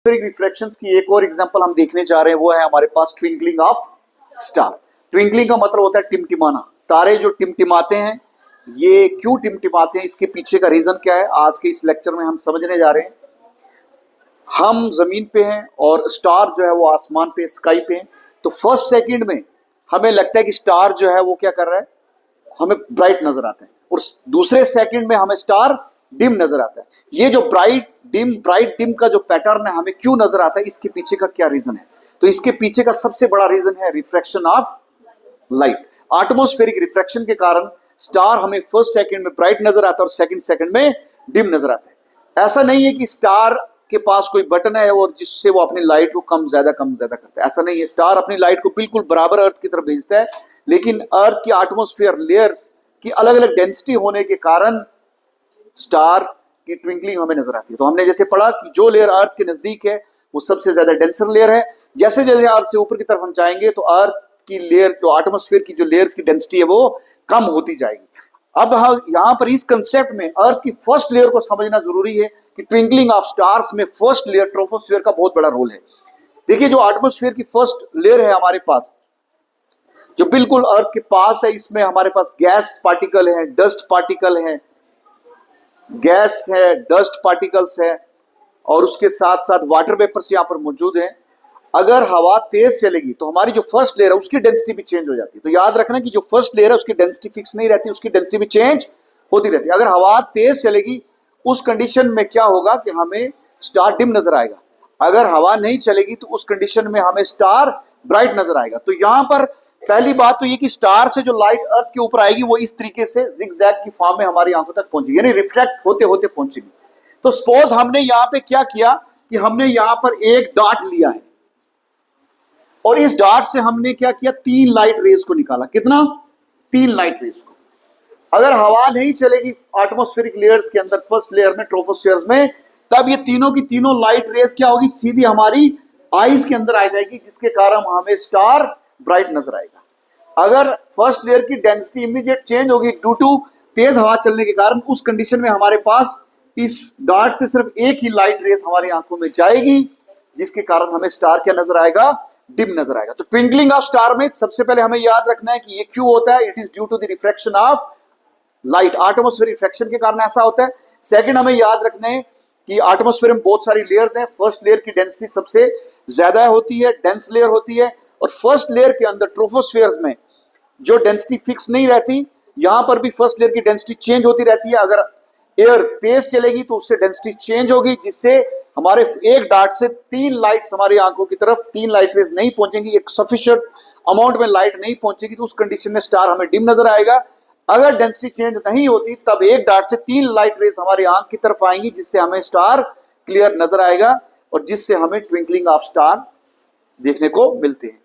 रिफ्रैक्शंस की एक और एग्जांपल हम देखने जा रहे हैं, वो है हमारे पास ट्विंकलिंग ऑफ स्टार। ट्विंकलिंग का मतलब होता है टिमटिमाना। तारे जो टिमटिमाते हैं, ये क्यों टिमटिमाते हैं, इसके पीछे का रीजन क्या है, आज के इस लेक्चर में हम समझने जा रहे हैं। हम जमीन पे हैं और स्टार जो है वो आसमान पे, स्काई पे है। तो फर्स्ट सेकंड में हमें लगता है कि स्टार जो है वो क्या कर रहा है, हमें ब्राइट नजर आता है, और दूसरे सेकंड में हमें स्टार डिम नजर आता है। ये जो ब्राइट डिम का जो पैटर्न है हमें क्यों नजर आता है, इसके पीछे का क्या रीजन है? तो इसके पीछे का सबसे बड़ा रीजन है refraction of light. Atmospheric refraction के कारण स्टार हमें फर्स्ट सेकंड में ब्राइट नजर आता है और सेकंड सेकंड में डिम नजर आता है। ऐसा नहीं है कि स्टार के पास कोई बटन है और जिससे वो अपनी लाइट को कम ज्यादा करता है, ऐसा नहीं है। स्टार अपनी लाइट को बिल्कुल बराबर अर्थ की तरफ भेजता है, लेकिन अर्थ की एटमॉस्फेयर लेयर्स की अलग अलग डेंसिटी होने के कारण स्टार की ट्विंकलिंग हमें नजर आती है। तो हमने जैसे पढ़ा कि जो लेयर अर्थ के नजदीक है वो सबसे ज्यादा डेंसर लेयर है। जैसे जैसे अर्थ से ऊपर की तरफ हम जाएंगे तो अर्थ की लेयर, जो एटमॉस्फेयर की जो लेयर्स की डेंसिटी है वो कम होती जाएगी। अब यहां पर इस कंसेप्ट में अर्थ की फर्स्ट लेयर को समझना जरूरी है कि ट्विंकलिंग ऑफ स्टार्स में फर्स्ट लेयर ट्रोपोस्फियर का बहुत बड़ा रोल है। देखिए, जो एटमॉस्फेयर की फर्स्ट लेयर है हमारे पास, जो बिल्कुल अर्थ के पास है, इसमें हमारे पास गैस पार्टिकल है, डस्ट पार्टिकल है, गैस है, डस्ट पार्टिकल्स है, और उसके साथ साथ वाटर वेपर्स यहां पर मौजूद हैं। अगर हवा तेज चलेगी तो हमारी जो फर्स्ट लेयर है उसकी डेंसिटी भी चेंज हो जाती है। तो याद रखना कि जो फर्स्ट लेयर है उसकी डेंसिटी फिक्स नहीं रहती, उसकी डेंसिटी भी चेंज होती रहती है। अगर हवा तेज चलेगी उस कंडीशन में क्या होगा कि हमें स्टार डिम नजर आएगा। अगर हवा नहीं चलेगी तो उस कंडीशन में हमें स्टार ब्राइट नजर आएगा। तो यहां पर पहली बात तो ये कि स्टार से जो लाइट अर्थ के ऊपर आएगी वो इस तरीके से जिगजैग की फॉर्म में हमारी आंखों तक पहुंचेगी, यानी रिफ्लेक्ट होते होते पहुंचेगी। तो सपोज हमने यहां पे क्या किया कि हमने यहां पर एक डॉट लिया है और इस डॉट से हमने क्या किया, 3 लाइट रेज को निकाला। कितना? 3 लाइट रेज को। अगर हवा नहीं चलेगी एटमॉस्फेरिक लेयर्स के अंदर, फर्स्ट लेयर में, ट्रोपोस्फियर में, तब ये तीनों की तीनों लाइट रेज क्या होगी, सीधी हमारी आईज के अंदर आ जाएगी, जिसके कारण हमें स्टार ब्राइट नजर आएगा। अगर फर्स्ट लेयर की डेंसिटी इमीडिएट चेंज होगी ड्यू टू तेज हवा चलने के कारण, उस कंडीशन में हमारे पास इस डॉट से सिर्फ एक ही लाइट रेस हमारी आंखों में जाएगी, जिसके कारण हमें स्टार क्या नजर आएगा, डिम नजर आएगा। तो ट्विंकलिंग ऑफ स्टार में सबसे पहले हमें याद रखना है कि ये क्यों होता है, it is due to the refraction of light. Atmospheric refraction के कारण ऐसा होता है। सेकंड, हमें याद रखना है कि एटमॉस्फेयर में बहुत सारी लेयर्स हैं। फर्स्ट लेयर की डेंसिटी सबसे ज्यादा होती है, डेंस लेयर होती है, और फर्स्ट लेयर के अंदर ट्रोपोस्फियर्स में जो डेंसिटी फिक्स नहीं रहती, यहां पर भी फर्स्ट लेयर की डेंसिटी चेंज होती रहती है। अगर एयर तेज चलेगी तो उससे डेंसिटी चेंज होगी, जिससे हमारे एक डॉट से 3 लाइट्स हमारी आंखों की तरफ, 3 लाइट रेज नहीं पहुंचेंगी, एक सफिशिएंट अमाउंट में लाइट नहीं पहुंचेगी, तो उस कंडीशन में स्टार हमें डिम नजर आएगा। अगर डेंसिटी चेंज नहीं होती तब एक डॉट से 3 लाइट रेज हमारी आंख की तरफ आएंगी, जिससे हमें स्टार क्लियर नजर आएगा और जिससे हमें ट्विंकलिंग ऑफ स्टार देखने को मिलते हैं।